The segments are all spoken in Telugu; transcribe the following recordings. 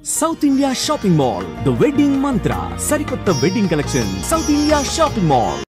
South India Shopping Mall, the wedding mantra. Sarikotta wedding collection. South India Shopping Mall.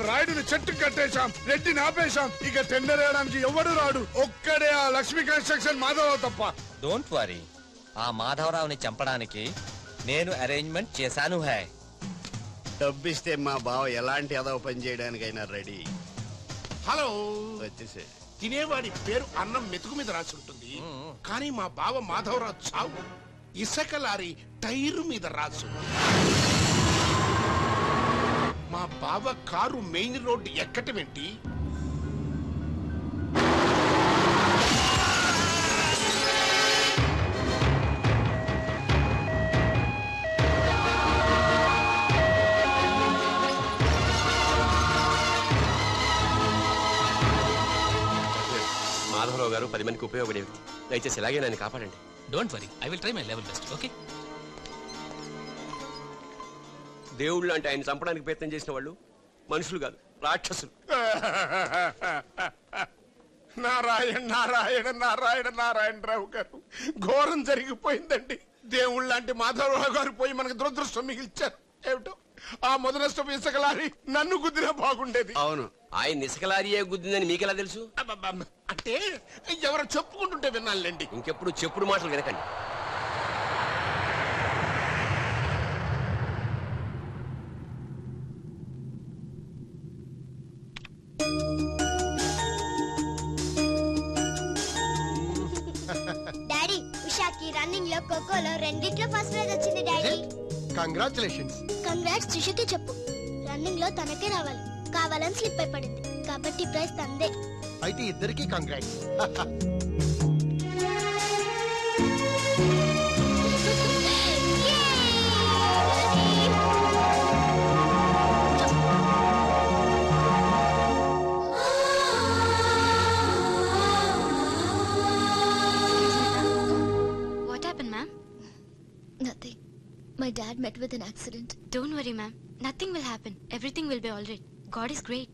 రాయుడిని చెట్టు కట్టేశాం, రెడ్డిని ఆపేశాం. ఇక టెండర్ వేయడానికి ఎవడు రాడు. ఒక్కడే ఆ లక్ష్మీ కన్స్ట్రక్షన్ మాధవరావు తప్ప. డోంట్ వరీ, ఆ మాధవరావుని చంపడానికి నేను అరేంజ్మెంట్ చేశాను. హై డబ్బిస్తే మా బావ ఎలాంటి అదవ పని చేయడానికైనా రెడీ. హలో, వచ్చేసే. తినేవాడి పేరు అన్నం మెతుకు మీద రాసి ఉంటుంది, కానీ మా బావ మాధవరావు చావు ఇసుక లారీ టైరు మీద రాసు. మా బావ కారు మెయిన్ రోడ్ ఎక్కటమేంటి? మాధవరావు గారు 10 మందికి ఉపయోగపడేవి. దయచేసి ఇలాగే నన్ను కాపాడండి. Don't worry, I will try my level best. Okay. దేవుళ్ళు అంటే ఆయన చంపడానికి ప్రయత్నం చేసిన వాళ్ళు మనుషులు కాదు, రాక్షసులు. నారాయణ నారాయణ నారాయణ నారాయణరావు గారు, ఘోరం జరిగిపోయిందండి. దేవుళ్ళు లాంటి మాధవరావు గారు పోయి మనకు దురదృష్టం మిగిల్చారు. ఏమిటో ఆ మొదలష్టం ఇసుకలారి నన్ను గుద్దినా బాగుండేది. అవును, ఆయన ఇసుకలారియే గుద్దిందని మీకెలా తెలుసు? అంటే ఎవరు చెప్పుకుంటుంటే వినాలండి. ఇంకెప్పుడు చెప్పుడు మాటలు వినకండి. డాడీ, ఉషాకి రన్నింగ్ లో ఖోఖోలో రెండిట్లో ఫస్ట్ ప్రైజ్ వచ్చింది డాడీ. కంగ్రాచులేషన్స్. కంగ్రాట్స్ త్రిషకి చెప్పు. రన్నింగ్ లో తనకే రావాలి, కావాలని స్లిప్ అయి పడింది కాబట్టి ప్రైజ్ తందే. అయితే ఇద్దరికి congrats. Nothing. My dad met with an accident. Don't worry, ma'am. Nothing will happen. Everything will be all right. God is great.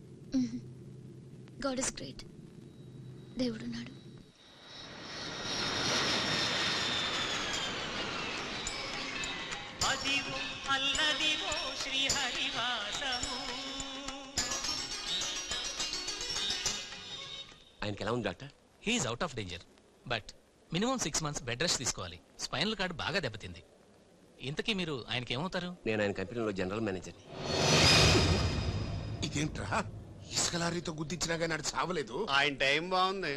God is great. దేవుడు ఉన్నాడు. ఆయనకి ఎలా ఉంది doctor? He is out of danger, but minimum 6 months bed rest తీసుకోవాలి. స్పైనల్ కార్డ్ బాగా దెబ్బతింది. ఇంతకీ మీరు ఆయనకి ఏమవుతారు? నేను ఆయన కంపెనీలో జనరల్ మేనేజర్. ఇదేంట్రా, ఇసుక లారీతో గుద్దించినా కానీ అది చావలేదు. ఆయన టైం బాగుంది,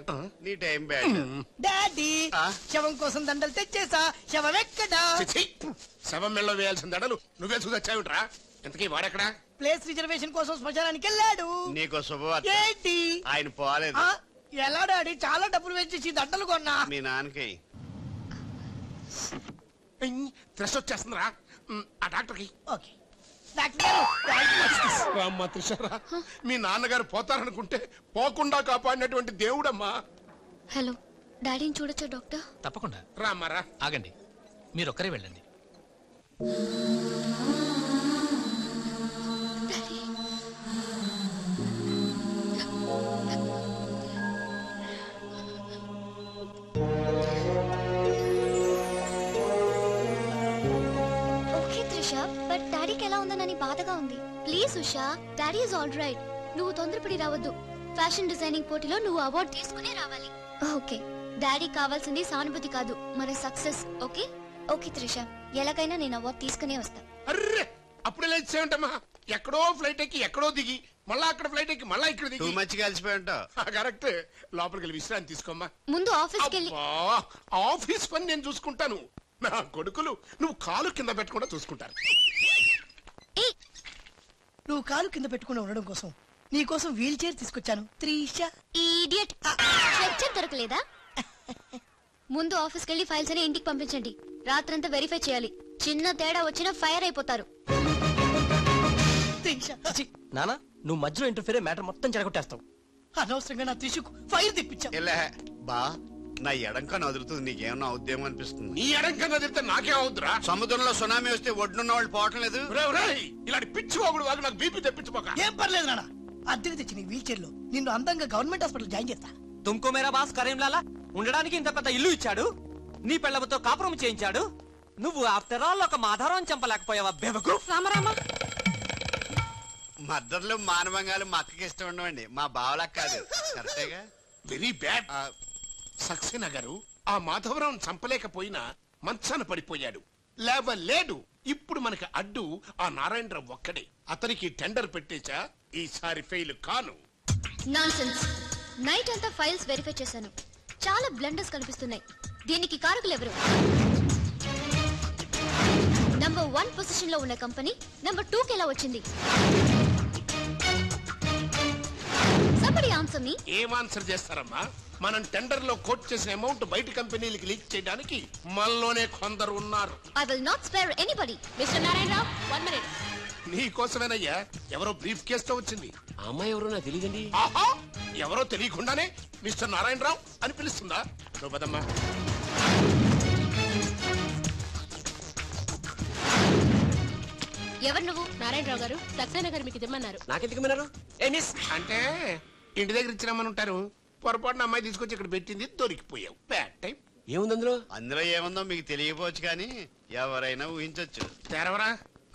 నీ టైం బ్యాడ్. డాడీ, శవం కోసం దండలు తెచ్చేసా. శవం ఎక్కడా? శవం మెళ్ళలో వేయాల్సిన దండలు నువ్వే చూసొచ్చావుట్రా. ఎంతకీ వాడెక్కడా? ప్లేస్ రిజర్వేషన్ కోసం శ్మశానానికి వెళ్ళాడు. నీకో శుభవార్త. ఏంటి? ఆయన పోలేదు. ఎలా డాడీ? చాలా డబ్బులు వేచేసి దండలు కొన్నా. మీ నాన్నకి త్రెస్ వచ్చేస్తుందిరా ఆ డాక్టర్కి. Okay doctor. అమ్మ త్రిషరా, మీ నాన్నగారు పోతారనుకుంటే పోకుండా కాపాడినటువంటి దేవుడమ్మా. హలో, డాడీని చూడొచ్చా డాక్టర్? తప్పకుండా. రామారా. ఆగండి, మీరొక్కరే వెళ్ళండి. చేస్తానని బాధగా ఉంది. Please Usha, daddy is all right. నువ్వు తొందరపడి రావద్దు. ఫ్యాషన్ డిజైనింగ్ పోటీలో నువ్వు అవార్డు తీసుకునే రావాలి. ఓకే. డాడీ కావాల్సింది సానుభూతి కాదు, మన సక్సెస్. ఓకే ఓకే త్రిష, ఎలాగైనా నేను అవార్డు తీసుకునే వస్తా. అర్రే అప్పుడే లేచేయంటమ్మా. ఎక్కడో ఫ్లైట్ ఎక్కి ఎక్కడో దిగి మళ్ళా అక్కడ ఫ్లైట్ ఎక్కి మళ్ళా ఇక్కడ దిగి మంచి కలిసిపోయి ఉంటావు. కరెక్ట్. లోపలికి వెళ్ళి విశ్రాంతి తీసుకోమ్మా. ముందు ఆఫీస్కి వెళ్ళి. ఆఫీస్ పని నేను చూసుకుంటాను. నా కొడుకులు నువ్వు కాలు కింద పెట్టకుండా చూసుకుంటారు. నువ్వు కాలు కింద పెట్టుకుని ఉండడం కోసం నీ కోసం వీల్ చైర్ తీసుకొచ్చాను త్రిష. ఈడియట్, స్ట్రెచ్చర్ దొరకలేదా? ముందు ఆఫీస్కి వెళ్ళి ఫైల్స్ అని ఇంటికి పంపించండి. రాత్రంతా వెరిఫై చేయాలి. చిన్న తేడా వచ్చినా ఫైర్ అయిపోతారు. నానా నువ్వు మధ్యలో ఇంటర్ఫీర్ మ్యాటర్ మొత్తం చెడగొట్టేస్తావు. అనవసరంగా నా త్రిషకు ఫైర్ తెప్పించావు. బా నా ఎడంకా నదురుతుంది, నీకేమన్నా ఉద్యమం అనిపిస్తుంది? నీ ఎడంకా నదిరితే నాకేం అవుతురా? సముద్రంలో సునామీ వస్తే ఒడ్డున్న వాళ్ళు పోవటం లేదు. ఇలాంటి పిచ్చిపోకుడు వాళ్ళు నాకు బీపీ తెప్పించుకోక. ఏం పర్లేదు నాన్న, అద్దెకి తెచ్చి నీ వీల్ చైర్ లో నిన్ను అందంగా గవర్నమెంట్ హాస్పిటల్ జాయిన్ చేస్తా. తుమ్కో మేరా బాస్ కరీంలాలా ఉండడానికి ఇంత పెద్ద ఇల్లు ఇచ్చాడు, నీ పెళ్లతో కాపురం చేయించాడు. నువ్వు ఆఫ్టర్ ఆల్ ఒక మాధారం చంపలేకపోయావా బేవకూఫ్? రామరామ మద్దర్లు మానవంగాలు మా అక్కకి ఇష్టం ఉండవండి, మా బావలకు కాదు. కరెక్టేగా? Very bad. సక్సేనా గారు ఆ మాధవరావు చంపలేకపోయినా మంచాన పడిపోయాడు, లేవలేడు. ఇప్పుడు మనకి అడ్డు ఆ నారాయణరావు ఒక్కడే. అతనికి టెండర్ పెట్టేచా, ఈసారి ఫెయిల్ కాను. నాన్సెన్స్. నైట్ అంతా ఫైల్స్ వెరిఫై చేశాను. చాలా బ్లండర్స్ కనిపిస్తున్నాయి. దీనికి కారకులు ఎవరు? నంబర్ 1 పొజిషన్ లో ఉన్న కంపెనీ నంబర్ 2 కి ఎలా వచ్చింది? Somebody answer me. ఏం ఆన్సర్ చేస్తారమ్మా? మనం టెండర్ లో కోట్ చేసిన అమౌంట్ బయట కంపెనీలకి లీక్ చేయడానికి మనలోనే కొందరు ఉన్నారు. I will not spare anybody. Mr. Narayanrao, 1 minute. నీ కోసమేనయ్యా. ఎవరో బ్రీఫ్ కేస్ తో వచ్చింది. ఆ అమ్మాయి ఎవరో నాకు తెలియదండి. ఆహా, ఎవరో తెలియకుండానే మిస్టర్ నారాయణరావు అని పిలుస్తుందా? నువ్వు పదమ్మా. ఎవరు నువ్వు? నారాయణరావు గారు సక్సేనా గారు మీకు ఇమ్మన్నారు. నాకెందుకు విన్నారు? అంటే ఇంటి దగ్గర ఇచ్చినామని ఉంటారు. పొరపాటున అమ్మాయి తీసుకొచ్చి ఇక్కడ పెట్టింది, దొరికిపోయావు. Bad time. ఏముంది అందులో? అందులో ఏముందో మీకు తెలియకపోవచ్చు, కానీ ఎవరైనా ఊహించొచ్చు. తెరవరా,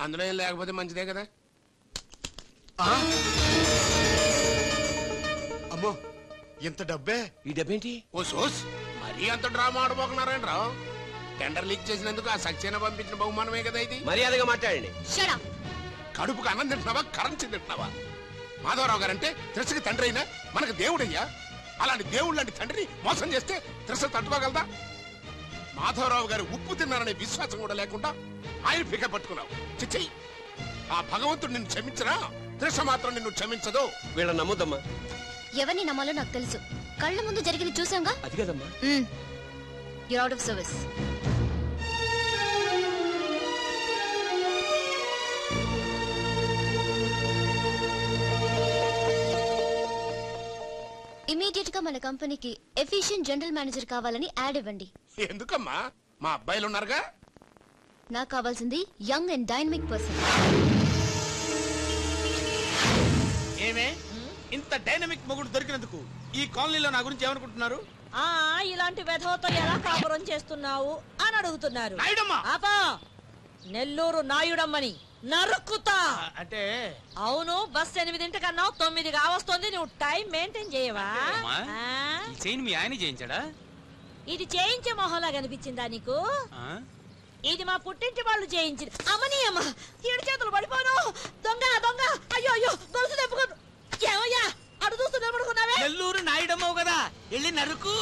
అందులో ఏం లేకపోతే మంచిదే కదా. అమ్మో, ఇంత డబ్బే? ఈ డబ్బేంటి? ఓ సోస్, మరీ అంత డ్రామా ఆడబోకున్నారాయణరావు. టెండర్ లీక్ చేసినందుకు ఆ సక్సేనా పంపించిన బహుమానమే కదా ఇది. మర్యాదగా మాట్లాడండి. Shut up. కడుపుకు అన్నం తింటున్నావా, కరెన్సీ తింటున్నావా? మాధవరావు గారంటే త్రిసకి తండ్రి అయినా మనకు దేవుడయ్యా. అలాంటి దేవుడు లాంటి తండ్రిని మోసం చేస్తే త్రిస తట్టుకోగలదా? మాధవరావు గారు ఉప్పు తిన్నారనే విశ్వాసం కూడా లేకుండా ఆయన పిక పట్టుకున్నావు. చిచ్చి, ఆ భగవంతుడు నిన్ను క్షమించరా? త్రిస మాత్రం నిన్ను క్షమించదు. వీళ్ళని నమ్మొద్దమ్మా. ఎవరిని నమ్మాలో నాకు తెలుసు. కళ్ళ ముందు జరిగింది చూసాంగా. అది కదమ్మా. You're out of service. Immediate గా మన కంపెనీకి ఎఫిషియెంట్ జనరల్ మేనేజర్ కావాలని యాడ్ ఇవ్వండి. ఎందుకమ్మా? మా అబ్బాయిలు ఉన్నారుగా. నాకు కావాల్సింది యంగ్ అండ్ డైనమిక్ పర్సన్. ఏమే ఇంత డైనమిక్ మొగుడు దొరికినందుకు ఈ కాలనీలో నా గురించి ఏమనుకుంటున్నారు? ఇలాంటి వెధవతో ఎలా కాపురం చేస్తున్నావు అని అడుగుతున్నారు. నాయుడమ్మా, నెల్లూరు నాయుడమ్మని నరుక్కుతా. అంటే అవును, బస్ 8 కన్నా 9 కావస్తుంది. నువ్వు టైం మెయింటైన్ చేయవా? మీ ఆయన చేయించాడా? ఇది చేయించే మొహంలా కనిపించిందా నీకు? ఇది మా పుట్టింటి వాళ్ళు చేయించింది. అమ్మని అమ్మ, 7 చేతులు పడిపోను. దొంగ దొంగ, అయ్యో అయ్యో, గొలుసు తెప్పుకోను. ఏమయ్యా అడు చూస్తూ నిలబడుకున్నావే? నెల్లూరు నాయుడమ్మవు కదా, వెళ్ళి నరుకు.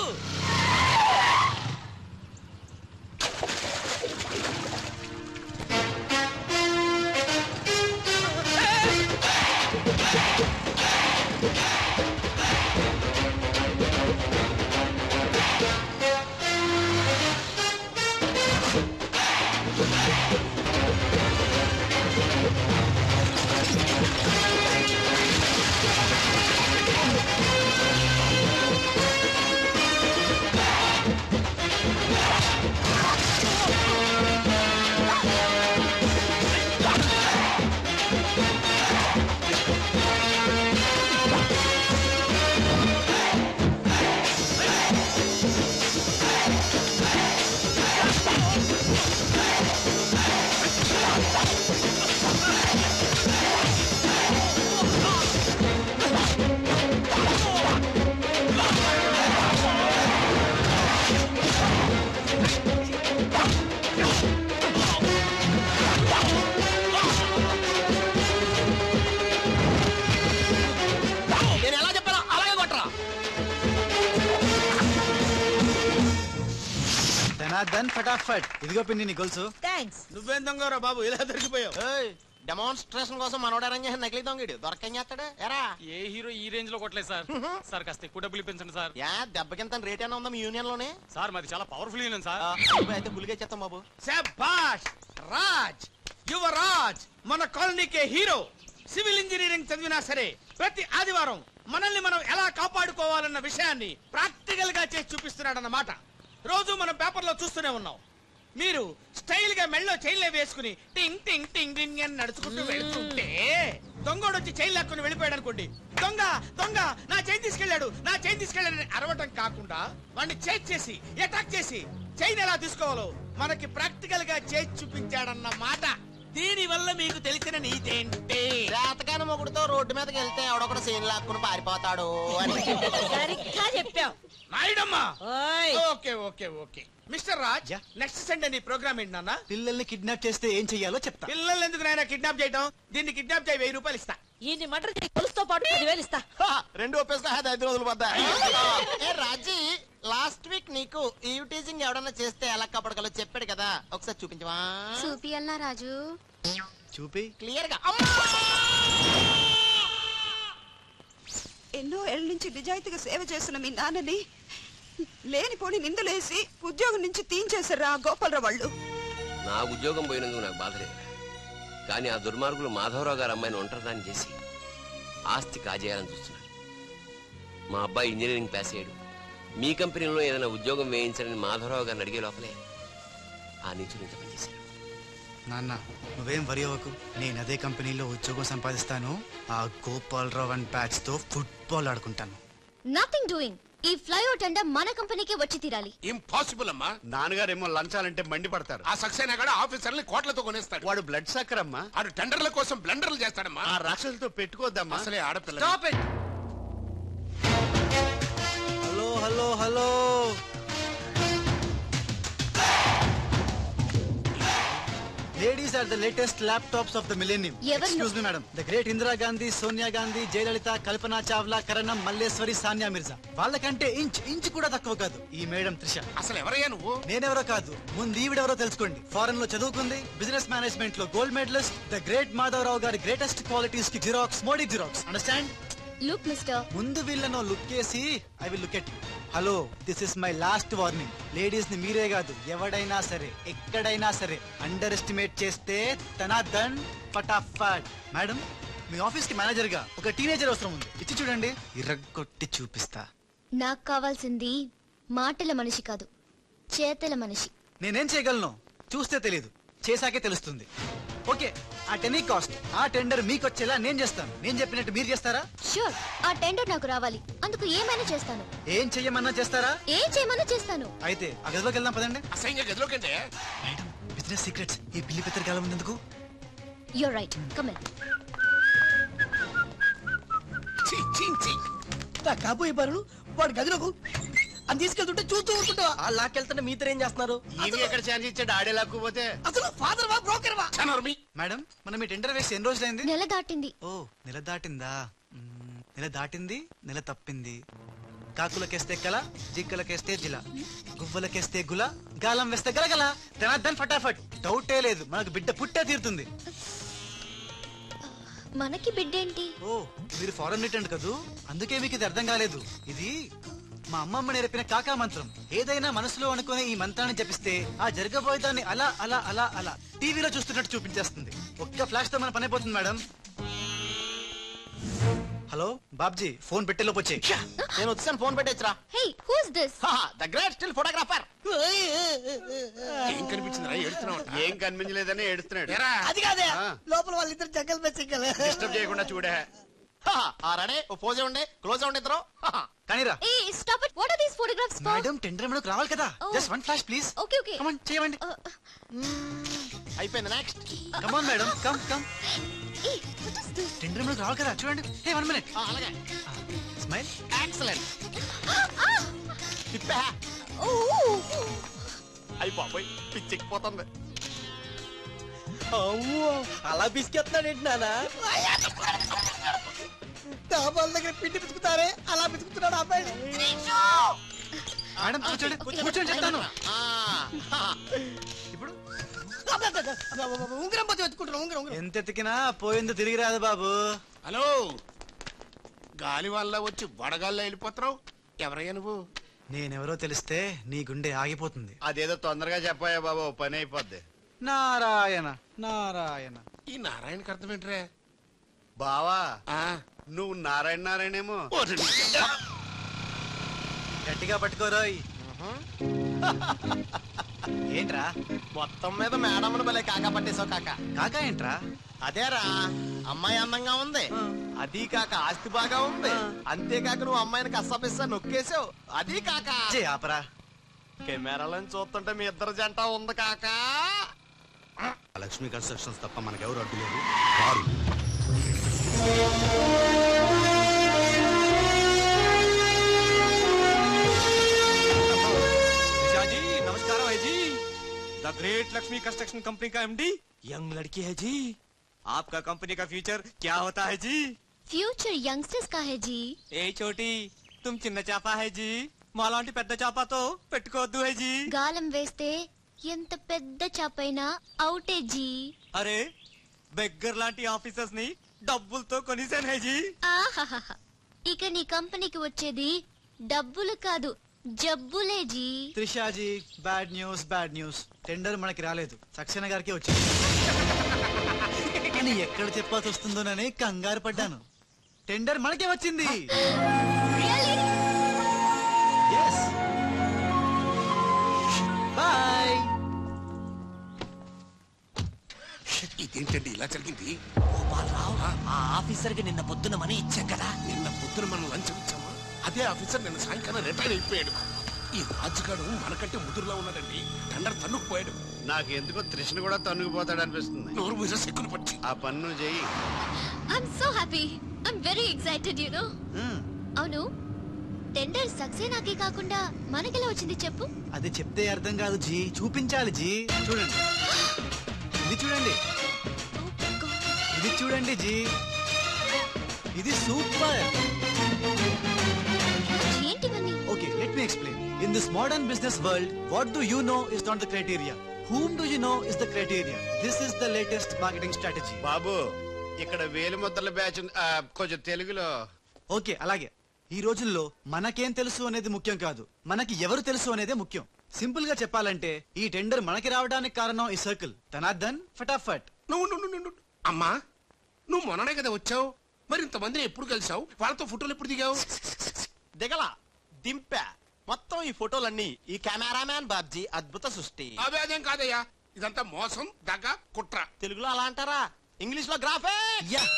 ధనాధన్ ఫటాఫట్. ఇదిగో పిన్ని నీ గొలుసు. థ్యాంక్స్. నువ్వేం దొంగరా బాబు ఇలా దొరికిపోయావు? డెమాన్స్ట్రేషన్ కోసం మనోడు అరేంజ్ చేసిన నకిలీ దొంగడు దొరకం చేస్తాడు ఎరా. ఏ హీరో ఈ రేంజ్ లో కొట్టలేదు సార్. సార్ కాస్త ఎక్కువ డబ్బులు ఇప్పించండి సార్. దెబ్బకింత రేట్ అయినా ఉందా మీ యూనియన్ లోనే? సార్ మాది చాలా పవర్ఫుల్ యూనియన్ సార్. అయితే బుల్గా చేస్తాం బాబు. శభాష్ రాజ్, యువరాజ్, మన కాలనీకే హీరో. సివిల్ ఇంజనీరింగ్ చదివినా సరే ప్రతి ఆదివారం మనల్ని మనం ఎలా కాపాడుకోవాలన్న విషయాన్ని ప్రాక్టికల్ గా చేసి చూపిస్తున్నాడన్నమాట. రోజు మనం పేపర్లో చూస్తూనే ఉన్నాం. మీరు స్టైల్ గా మెళ్ళో చైన్లే వేసుకుని టింగ్ టింగ్ టింగ్ టింగ్ అని నడుచుకుంటూ వెళ్తుంటే దొంగోడు వచ్చి చైన్ లాక్కుని వెళ్ళిపోయాడు అనుకోండి. దొంగ దొంగ నా చైన్ తీసుకెళ్లాడు, నా చైన్ తీసుకెళ్లాడని అరవటం కాకుండా వాడిని చేజ్ చేసి అటాక్ చేసి చైన్ ఎలా తీసుకోవాలో మనకి ప్రాక్టికల్ గా చేసి చూపించాడన్న మాట. దీని వల్ల మీకు తెలిసిన నీతేంటి? జాతకాన మొగుడుతో రోడ్డు మీదకి వెళ్తే ఎవడొకడు సీన్ లాక్కుని పారిపోతాడు అని. సరిగ్గా చెప్పావు నాయుడమ్మా. Okay okay okay mister Raj, next Sunday నీ ప్రోగ్రామ్ ఏంటి నాన్న? పిల్లల్ని కిడ్నాప్ చేస్తే ఏం చెయ్యాలో చెప్తా. పిల్లల్ని ఎందుకు నాయన కిడ్నాప్ చేయటం? దీన్ని కిడ్నాప్ చేయి 1000 రూపాయలు ఇస్తా. ఈ మటర్ గొలుసుతో పాటు 10,000 ఇస్తా. 2 ఒప్పేస్తా 5 రోజులు పడ్డా. రాజీ, లాస్ట్ వీక్ నీకు ఈవ్ టీజింగ్ ఎవడన్నా చేస్తే ఎలా కాపాడగలో చెప్పాడు కదా, ఒకసారి చూపించవా? చూపియల్నా రాజు? చూపి క్లియర్ గా. ఎన్నో ఏళ్ళ నుంచి నిజాయితీగా సేవ చేస్తున్న మీ నాన్నని లేనిపోని నిందలేసి ఉద్యోగం నుంచి తీయించేశారా గోపాలరావు వాళ్ళు. నా ఉద్యోగం పోయినందుకు నాకు బాధ లేదు, కానీ ఆ దుర్మార్గులు మాధవరావు గారు అమ్మాయిని ఒంటరిదాన్ని చేసి ఆస్తి కాజేయాలని చూస్తున్నారు. మా అబ్బాయి ఇంజనీరింగ్ పాస్ అయ్యాడు, మీ కంపెనీలో ఏదైనా ఉద్యోగం వేయించాలని మాధవరావు గారిని అడిగే లోపలే ఆ నుంచి ఇంత పనిచేశారు. నాన్న నువ్వేం వరి అవ్వకు, నేను అదే కంపెనీలో ఉద్యోగం సంపాదిస్తాను. ఆ గోపాలరావు అండ్ బ్యాచ్ తో ఫుట్బాల్ ఆడుకుంటాను. Nothing doing. ఈ ఫ్లైఓవర్ టెండర్ మన కంపెనీకే వచ్చి తీరాలి. ఇంపాసిబుల్ అమ్మా. నాన్నగారేమో లంచాలంటే మండి పడతారు. ఆ సక్సేనా కూడా ఆఫీసర్ని కోట్లతో కొనేస్తాడు. వాడు బ్లడ్ సక్కర్ అమ్మా. ఆడు టెండర్ల కోసం బ్లండర్లు చేస్తాడమ్మా. ఆ రాక్షసులతో పెట్టుకోద్దమ్మా. అసలే ఆడపిల్ల. Stop it. Hello hello hello, ladies are the latest laptops of the millennium. Excuse me madam, the great Indira Gandhi, Sonia Gandhi, Jayalalitha, Kalpana Chawla, Karanam, Malleswari, Sania Mirza వాళ్ళకంటే ఇంచ్ కూడా తక్కువ కాదు ఈ మేడం త్రిష. అసలు ఎవరయ్యా నువ్వు? నేనెవరో కాదు, ముందు ఈవిడెవరో తెలుసుకోండి. ఫారెన్ లో చదువుకుంది, బిజినెస్ మేనేజ్మెంట్ లో gold medalist, the great Madhavarao గారి గ్రేటెస్ట్ క్వాలిటీస్ కి జిరాక్స్ మోడీ జిరాక్స్. అండర్స్టాండ్? లుక్ మిస్టర్, ముందు వీళ్ళను లుక్ చేసి I will look at you. Hello, this is my last warning. Ladies ని మీరే కాదు ఎవడైనా సరే ఎక్కడైనా సరే అండర్ ఎస్టిమేట్ చేస్తే ధనాధన్ ఫటాఫట్. మేడం, మీ ఆఫీస్ కి మేనేజర్ గా ఒక టీనేజర్ అవసరం ఉంది, ఇచ్చి చూడండి, ఇరగొట్టి చూపిస్తా. నాకు కావాల్సింది మాటల మనిషి కాదు, చేతల మనిషి. నేనేం చేయగలను చూస్తే తెలీదు, చేశాకే తెలుస్తుంది. ఓకే, ఆ టెనీ కాస్ట్, ఆ టెండర్ మీకు వచ్చేలా నేను చేస్తాను. నేను చెప్పినట్టు మీరు చేస్తారా? షూర్, ఆ టెండర్ నాకు రావాలి, అందుకు ఏమైనా చేస్తాను. ఏం చెయ్యమన్నా చేస్తారా? ఏం చేయమన్నా చేస్తాను. అయితే ఆ గదిలోకి వెళ్దాం పదండి. అసహ్యంగా గదిలోకంటే మేడం, బిజినెస్ సీక్రెట్స్ ఈ పిల్లి పెద్దరు కాలం ఎందుకు? You're right, come in. కాబోయే బారు వాడు గదిలోకు అని తీసుకెళ్తుంటే చూస్తూ ఊరుకుంటావా? ఆ లాక్కెళ్తుంటే మీతో ఏం చేస్తున్నారు? ఈయన ఎక్కడ ఛాన్స్ ఇచ్చాడు? ఆడే లాక్కుపోతే అసలు ఫాదర్ వా బ్రోకర్ వా? మేడం, మనం మీ టెండర్ వేసి ఎన్ని రోజులైంది? నెల దాటింది. ఓ, నెల దాటిందా? నెల దాటింది, నెల తప్పింది. కాకులకేస్తే కల, జిక్కలకేస్తే జిల, గువ్వలకేస్తే గుల, గాలం వేస్తే గలగల. ధనాధన్ ఫటాఫట్. డౌటే లేదు, మనకు బిడ్డ పుట్టే తీరుతుంది. మనకి బిడ్డేంటి? ఓ, మీరు ఫారెన్ రిటర్న్ కదూ, అందుకే మీకు ఇది అర్థం కాలేదు. ఇది మా అమ్మమ్మ నేర్పిన కాకా మంత్రం. ఏదైనా మనసులో అనుకునే ఈ మంత్రాన్ని జపిస్తే ఆ జరగబోయేదాన్ని అలా అలా అలా అలా టీవీలో చూస్తున్నట్టు చూపించేస్తుంది. ఒక్క ఫ్లాష్ తో మన పని అయిపోతుంది మేడం. హలో బాబ్జీ, ఫోన్ పెట్టేలోపు వచ్చే. నేను వచ్చాను, ఫోన్ పెట్టేచ్చరా. Hey, who's this? The great still photographer. ఏం కనిపించింది? ఏం కనిపించలేదని ఏడుస్తున్నాడు. అది కాదే, లోపల వాళ్ళిద్దరు జంగల్ బెచ్చగల. డిస్టర్బ్ చేయకుండా చూడే. రడే ఓ పోజే ఉండే, క్లోజ్ ఉండే ఇద్దరు. కానీరా. Hey stop it, what are these photographs for? Madam, tender మనకు రావాలి కదా. Just one flash please. Okay okay, come on, చేయండి. అయిపోయింది, next. Come on madam, come come. Hey what is this? Tender మనకు రావాలి కదా, చూడండి. Hey, 1 minute. అలాగే. స్మైల్. ఎక్సలెంట్. తిప్పా. అయిపోయి పిచ్చెక్కిపోతుంది. అలా బిస్కెత్తాడేంటి నాన్న? డాబాల దగ్గర పిండి పిసుకుతారే అలా పిసుకుతున్నాడు అబ్బాయి. మేడం కూర్చోండి, కూర్చోండి చెప్తాను. ఇప్పుడు ఉంగరం పోతే వెతుకుంటున్నా ఉంగరం ఎంత ఎతికినా పోయిందో తిరిగి రాదు బాబు. హలో, గాలి వల్ల వచ్చి వడగాల్లో వెళ్ళిపోతున్నావు. ఎవరయ్యా నువ్వు? నేనెవరో తెలిస్తే నీ గుండె ఆగిపోతుంది. అదేదో తొందరగా చెప్పాయా బాబు, పని అయిపోద్ది. నారాయణ నారాయణ. ఈ నారాయణకి అర్థం ఏంట్రా? బావా నువ్వు నారాయణ నారాయణేమో. గట్టిగా పట్టుకోరోయ్. ఏంట్రా మొత్తం మీద మేడం భలే కాకా పట్టేశావు కాక. కాకా ఏంట్రా? అదేరా, అమ్మాయి అందంగా ఉంది, అది కాక ఆస్తి బాగా ఉంది, అంతేకాక నువ్వు అమ్మాయిని కష్టపిస్తా నొక్కేసావు, అది కాక. ఆపరా. కెమెరాలను చూస్తుంటే మీ ఇద్దరు జంట ఉంది కాక. లక్ష్మీ కన్స్ట్రక్షన్స్ తప్ప మనకెవరు అడ్డు లేదు. వారు नमस्कार है जी। The great Lakshmi construction company का एमडी यंग लड़की है जी। आपका कंपनी का फ्यूचर क्या होता है जी? ఫ్యూచర్ యంగ్స్టర్స్ కా హై జీ. ఏ చోటి తుమ్ చిన్న చేప హై జీ, మాలాంటి పెద్ద చేపతో పెట్టుకోవద్దు హై జీ. గాలం వేస్తే ఎంత పెద్ద చాపైనా అవుటే జీ. అరే బెగ్గర్ లాంటి ఆఫీసర్స్ ని డబ్బులతో కొనిసాను హై జీ. ఆహాహా, ఇక నీ కంపెనీకి వచ్చేది డబ్బులు కాదు, జబ్బులే ji. Trishaji, bad news. Tender మనకి రాలేదు, సక్సేనా గారికి వచ్చింది. కానీ ఎక్కడ చెప్పాల్సి వస్తుందోనని కంగారు పడ్డాను. టెండర్ మనకే వచ్చింది. Yes. Bye. ఇదేంటండి ఇలా జరిగింది? ఆ ఆఫీసర్ కి నిన్న పొద్దున మనీ ఇచ్చాం కదా. నిన్న పొద్దున మనం లంచం ఇచ్చామా? అదే ఆఫీసర్ నిన్న సాయంకాలం రిటైర్ అయిపోయాడు. ఈ రాజుగాడు మనకంటే ముదురులా ఉన్నాడండి. టెండర్ తన్నుకుపోయాడు. నాకు ఎందుకో తృష్ణ కూడా తన్నుకుపోతాడు అనిపిస్తుంది. నోరు మీద సెక్కును పట్టి ఆ పన్ను చెయ్యి. I'm so happy, I'm very excited you know. అవును, టెండర్ సక్సేనాకి కాకుండా మనకెలా వచ్చింది చెప్పు? అది చెప్తే అర్థం కాదు జీ, చూపించాలి జీ. చూడండి, ఇది చూడండి, ఇది చూడండి జీ, ఇది super. ఏంటివన్నీ? Okay, let me explain. In this modern business world, what do you know is not the criteria. Whom do you know is the criteria. This is the latest marketing strategy. బాబు, ఇక్కడ వేలు ముద్రల బ్యాచ్ కొంచెం తెలుగులో. ఓకే, అలాగే. ఈ రోజుల్లో మనకేం తెలుసు అనేది ముఖ్యం కాదు, మనకి ఎవరు తెలుసు అనేదే ముఖ్యం. సింపుల్ గా చెప్పాలంటే ఈ టెండర్ మనకి రావడానికి కారణం ఈ సర్కిల్. ధనార్దన్ ఫటాఫట్. నువ్వు అమ్మా, నువ్వు మొన్ననే కదా వచ్చావు, మరి ఇంతమందిని ఎప్పుడు కలిసావు? వాళ్ళతో ఫోటోలు ఎప్పుడు దిగావు? దిగలా, దింపా. మొత్తం ఈ ఫోటోలన్నీ ఈ కెమెరామ్యాన్ బాబ్జీ అద్భుత సృష్టి. అవే అదేం కాదయ్యా, ఇదంతా మోసం, దగ్గ, కుట్ర. తెలుగులో అలా అంటారా? ఇంగ్లీష్ లో గ్రాఫే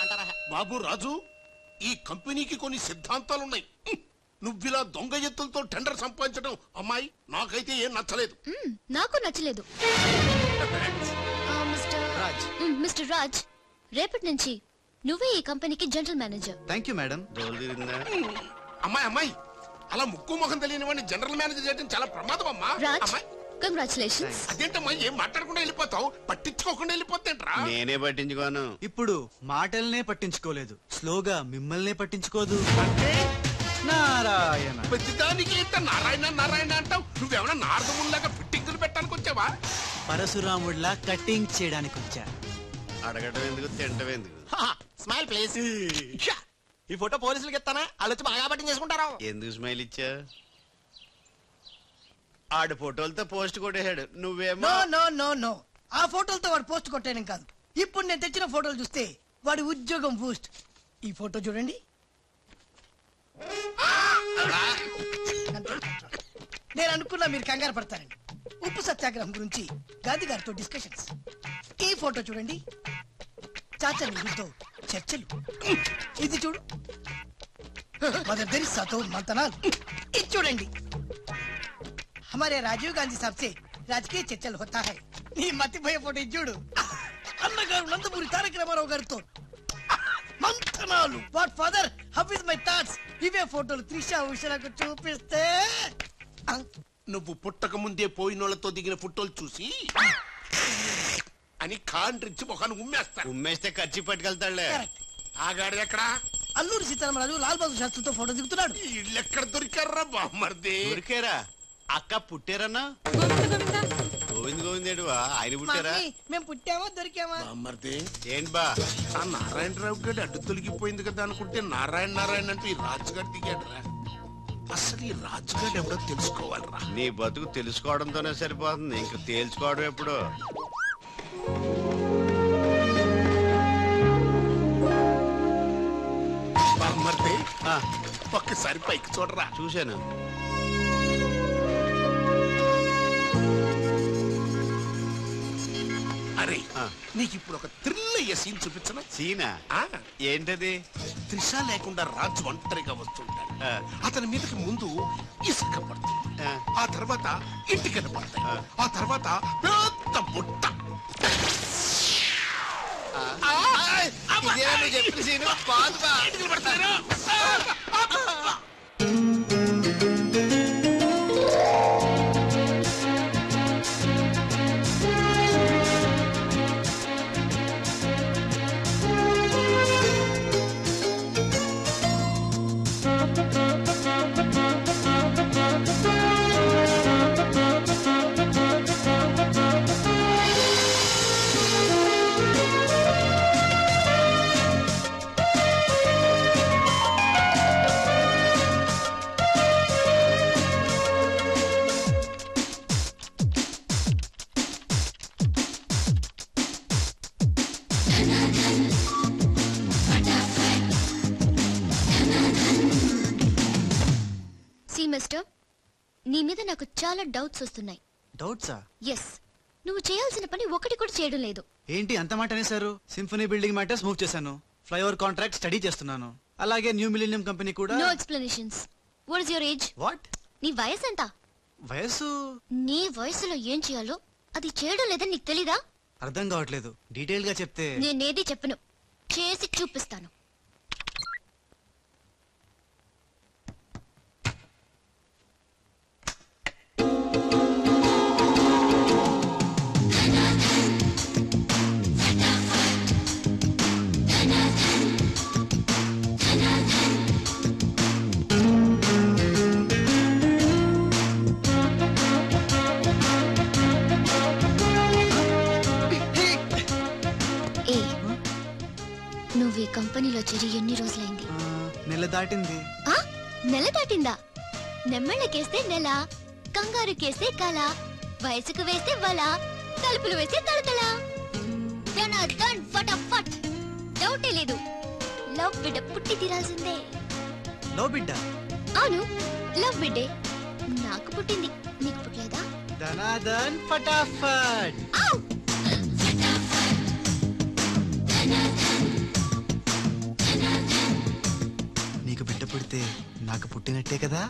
అంటారా? బాబు రాజు, ఈ కంపెనీకి కొన్ని సిద్ధాంతాలున్నాయి. నువ్విలా దొంగ ఎత్తులతో టెండర్ సంపాదించడం అమ్మాయి నాకైతే ఏం నచ్చలేదు. నాకు నచ్చలేదు. మిస్టర్ రాజ్, రేపటి నుంచి నువ్వే ఈ కంపెనీకి general manager. Thank you madam. అమ్మాయి అలా ముక్కు ముఖం తెలియని వాడిని జనరల్ మేనేజర్ చేయడం చాలా ప్రమాదం అమ్మా. రాజ్, కంగ్రాచులేషన్స్. అదేంటమ్మా, ఏం మాట్లాడకుండా వెళ్ళిపోతావు? పట్టించుకోకుండా వెళ్ళిపోతేంట్రా? నేనే పట్టించుకోను. ఇప్పుడు మాటల్నే పట్టించుకోలేదు, స్లోగా మిమ్మల్నే పట్టించుకోదు. నారాయణ. ప్రతిదానికి నారాయణ నారాయణ అంటావు. నువ్వేమన్నా నారదముల్లాగా ఫిట్టింగులు పెట్టడానికి వచ్చావా? పరశురాముడిలా కటింగ్ చేయడానికి వచ్చా. అడగటం ఎందుకు, తింటం ఎందుకు? Smile please. ఈ ఫోటో పోలీసులకి ఇస్తానా? వాళ్ళు వచ్చి బాగా పట్టింగ్ చేసుకుంటారు. ఎందుకు స్మైల్ ఇచ్చా? ఆడు ఫోటోలతో పోస్ట్ కొట్టేశాడు, నువ్వేమో. నో, ఆ ఫోటోలతో వాడు పోస్ట్ కొట్టేయడం కాదు. ఇప్పుడు నేను తెచ్చిన ఫోటోలు చూస్తే వాడి ఉద్యోగం బూస్ట్. ఈ ఫోటో చూడండి. నేను అనుకున్నా మీరు కంగారు పడతారండి. ఉప్పు సత్యాగ్రహం గురించి గాంధీ గారితో డిస్కషన్స్. ఈ ఫోటో చూడండి, చాచా నెహ్రూతో చర్చలు. ఇది చూడు, మదర్ తెరిసాతో మంతనాలు. ఇది చూడండి, हमारे राजीव गांधी साहब से राजकीय चर्चल होता है. నీ మతిపోయే ఫోటో ఇది చూడు, అన్నగారు నందమూరి తారక రామారావు గారితో మంతనాలు. What father, how is my thoughts. ఇవే ఫోటోలు త్రిషా ఉషలకు చూపిస్తే నువ్వు పుట్టక ముందే పోయినోళ్లతో దిగిన ఫోటోలు చూసి అని కాండ్రించి మొహాన్ని ఉమ్మేస్తాను. ఉమ్మేస్తే ఖర్చు పట్టుకెళ్తాడులే. ఆగాడు ఎక్కడ? అల్లూరి సీతారామరాజు లాల్ బహదూర్ శాస్త్రితో ఫోటో దిగుతున్నాడు. వీళ్ళు ఎక్కడ దొరికారా బామ్మర్ది? దొరికారా? అక్క పుట్టారన్నా? గోవింద్ గోవిందేడు ఆయన పుట్టారా? మేము పుట్టామా దొరికామా? బామ్మర్ది ఏంటి బా ఆ నారాయణరావు గడి అడ్డు తొలగిపోయింది కదా అనుకుంటే నారాయణ నారాయణ అంటూ ఈ రాజుగారు దిగాడరా. అసలు ఈ రాజుగారు ఎవడో తెలుసుకోవాలరా. నీ బతుకు తెలుసుకోవడంతోనే సరిపోతుంది, ఇంక తేల్చుకోవడం ఎప్పుడు? బామ్మర్ది ఒక్కసారి పైకి చూడరా. చూశాను. అరే నీకు ఇప్పుడు ఒక థ్రిల్ అయ్యే సీన్ చూపించనా? సీనా? ఏంటది? త్రిష లేకుండా రాజు ఒంటరిగా వస్తుంటాడు. అతని మీదకి ముందు ఇసుక పడుతుంది, ఆ తర్వాత ఇంటికన పడతాయి, ఆ తర్వాత పెద్ద బుట్ట. చెప్పిన సీను కాదు బా. మిస్టర్, నీ మీద నాకు చాలా డౌట్స్ వస్తున్నాయి. డౌట్సా? ఎస్, నువ్వు చేయాల్సిన పని ఒకటి కూడా చేయడం లేదు. ఏంటి అంత మాట అనేసారు? సింఫనీ బిల్డింగ్ మ్యాటర్స్ మూవ్ చేశాను, ఫ్లైఓవర్ కాంట్రాక్ట్ స్టడీ చేస్తున్నాను, అలాగే న్యూ మిలీనియం కంపెనీ కూడా. No explanations. What is your age? What? నీ వయసు ఎంత? వయసు? నీ వయసులో ఏం చేయాలో అది చేయడం లేదని నీకు తెలీదా? అర్థం కావట్లేదు, డీటెయిల్ గా చెప్తే. నేనేది చెప్పను, చేసి చూపిస్తాను. నువ్వు ఈ కంపెనీలో చేరి ఎన్ని రోజులైంది? నెల దాటింది. నెల దాటిందా? నెమ్మళ్ళకేస్తే నెల, కంగారు కేస్తే కళ, వయసుకు వేస్తే వల, తలుపులు వేస్తే తడతల. ఫటాఫట్. డౌటే లేదు, లవ్ బిడ్డ పుట్టి తీరాల్సిందే. లవ్ బిడ్డ? అవును, లవ్ బిడ్డే. నాకు పుట్టింది, నీకు పుట్టలేదా? ధనాధన్ ఫటాఫట్. నీకు బిడ్డ పుడితే నాకు పుట్టినట్టే కదా?